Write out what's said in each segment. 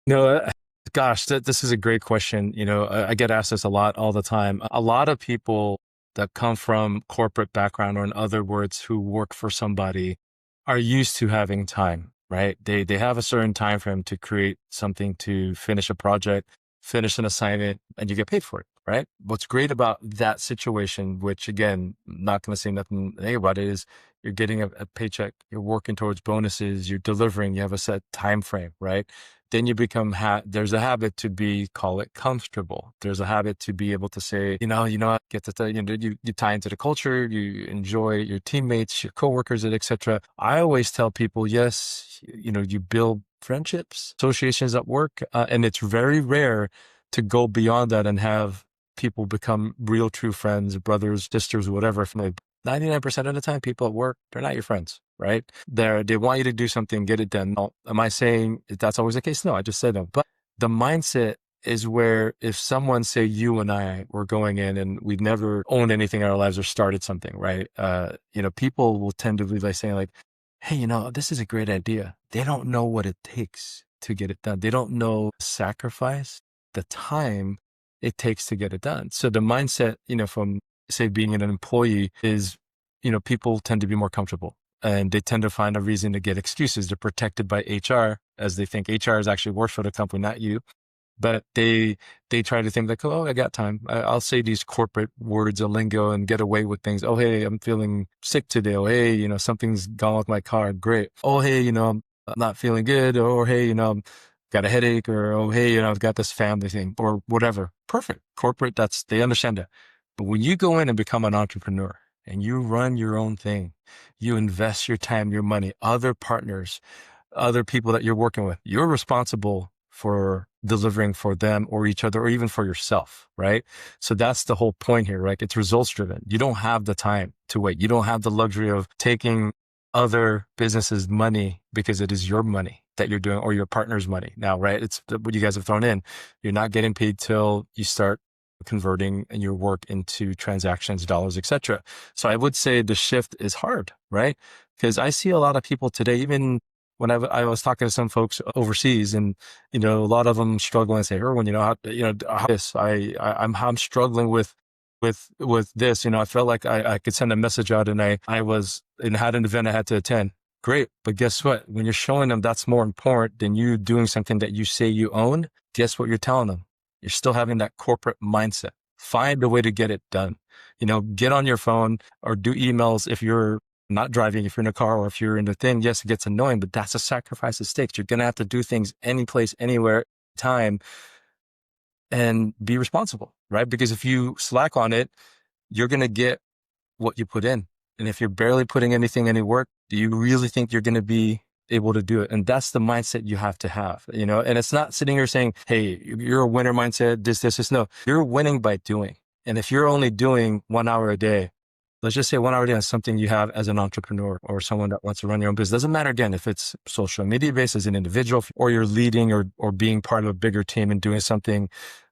No, gosh, this is a great question. I get asked this a lot all the time. A lot of people that come from corporate background, or in other words, who work for somebody, are used to having time, right? They have a certain time frame to create something, to finish a project, finish an assignment, and you get paid for it, right? What's great about that situation, which again, I'm not going to say nothing negative about it, is you're getting a paycheck, you're working towards bonuses, you're delivering, you have a set time frame, right? Then you become there's a habit to be, call it comfortable. There's a habit to be able to say, what, get to you tie into the culture, you enjoy your teammates, your coworkers, and etc. I always tell people, yes, you build friendships, associations at work, and it's very rare to go beyond that and have people become real, true friends, brothers, sisters, whatever. From like 99% of the time, people at work, they're not your friends, right? They want you to do something, get it done. Now, am I saying that's always the case? No, I just said no. But the mindset is where, if someone, say you and I were going in and we'd never owned anything in our lives or started something, right? People will tend to be like saying like, hey, this is a great idea. They don't know what it takes to get it done. They don't know sacrifice, the time it takes to get it done. So the mindset, from say being an employee is, people tend to be more comfortable and they tend to find a reason to get excuses. They're protected by HR, as they think HR is actually works for the company, not you. But they try to think like, oh, I got time. I'll say these corporate words, a lingo, and get away with things. Oh, hey, I'm feeling sick today. Oh, hey, something's gone with my car. Great. Oh, hey, I'm not feeling good. Or hey, I've got a headache. Or oh, hey, I've got this family thing or whatever. Perfect. Corporate, they understand that. But when you go in and become an entrepreneur and you run your own thing, you invest your time, your money, other partners, other people that you're working with, you're responsible for delivering for them or each other or even for yourself, right? So that's the whole point here, right? It's results driven. You don't have the time to wait. You don't have the luxury of taking other businesses' money because it is your money that you're doing, or your partner's money now, right? It's what you guys have thrown in. You're not getting paid till you start converting and your work into transactions, dollars, etc. So I would say the shift is hard, right? Because I see a lot of people today, even when I was talking to some folks overseas, and a lot of them struggle and say, Erwin, how this I'm struggling with this. I felt like I could send a message out, and I was and had an event I had to attend. Great, but guess what? When you're showing them that's more important than you doing something that you say you own, guess what you're telling them? You're still having that corporate mindset. Find a way to get it done. Get on your phone or do emails if you're not driving, if you're in a car or if you're in the thing. Yes, it gets annoying, but that's a sacrifice of stakes. You're going to have to do things any place, anywhere, time, and be responsible, right? Because if you slack on it, you're going to get what you put in. And if you're barely putting any work, do you really think you're going to be able to do it? And that's the mindset you have to have, and it's not sitting here saying, hey, you're a winner mindset, this. No, you're winning by doing. And if you're only doing 1 hour a day, let's just say 1 hour a day on something you have as an entrepreneur or someone that wants to run your own business. Doesn't matter, again, if it's social media based as an individual, or you're leading or being part of a bigger team and doing something,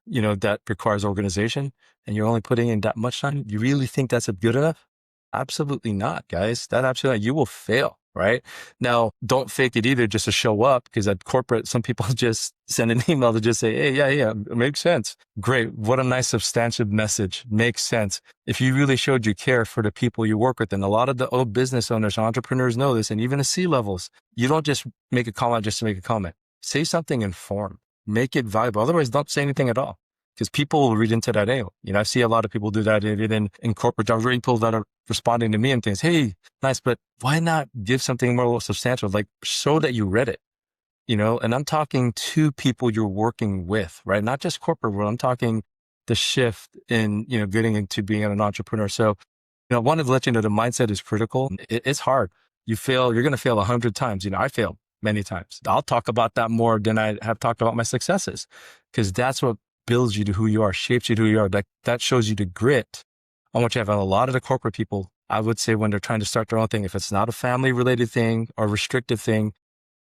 that requires organization, and you're only putting in that much time. You really think that's good enough? Absolutely not, guys. That absolutely not. You will fail, right? Now, don't fake it either just to show up, because at corporate, some people just send an email to just say, hey, yeah, it makes sense. Great. What a nice substantive message. Makes sense. If you really showed you care for the people you work with, and a lot of the old business owners, entrepreneurs know this, and even the C-levels, you don't just make a comment just to make a comment. Say something informed. Make it valuable. Otherwise, don't say anything at all, because people will read into that anyway. I see a lot of people do that even in corporate jobs, people that are responding to me and things. Hey, nice, but why not give something more substantial? Like, show that you read it, and I'm talking to people you're working with, right? Not just corporate world. I'm talking the shift in, getting into being an entrepreneur. So, I wanted to let you know the mindset is critical. It's hard. You're going to fail 100 times. I failed many times. I'll talk about that more than I have talked about my successes, because that's what builds you to who you are, shapes you to who you are. That shows you the grit. I want you to have a lot of the corporate people, I would say, when they're trying to start their own thing, if it's not a family related thing or restrictive thing,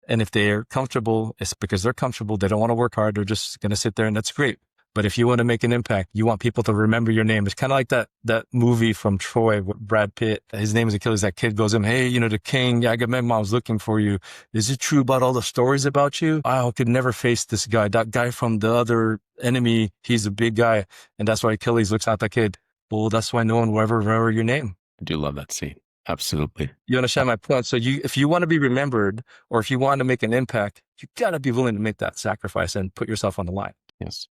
and if they're comfortable, it's because they're comfortable. They don't want to work hard. They're just going to sit there, and that's great. But if you want to make an impact, you want people to remember your name. It's kind of like that movie from Troy with Brad Pitt. His name is Achilles. That kid goes in, hey, the king, yeah, I got my mom's looking for you. Is it true about all the stories about you? I could never face this guy. That guy from the other enemy, he's a big guy. And that's why Achilles looks at that kid. Well, that's why no one will ever remember your name. I do love that scene. Absolutely. You understand my point? So if you want to be remembered, or if you want to make an impact, you got to be willing to make that sacrifice and put yourself on the line. Yes.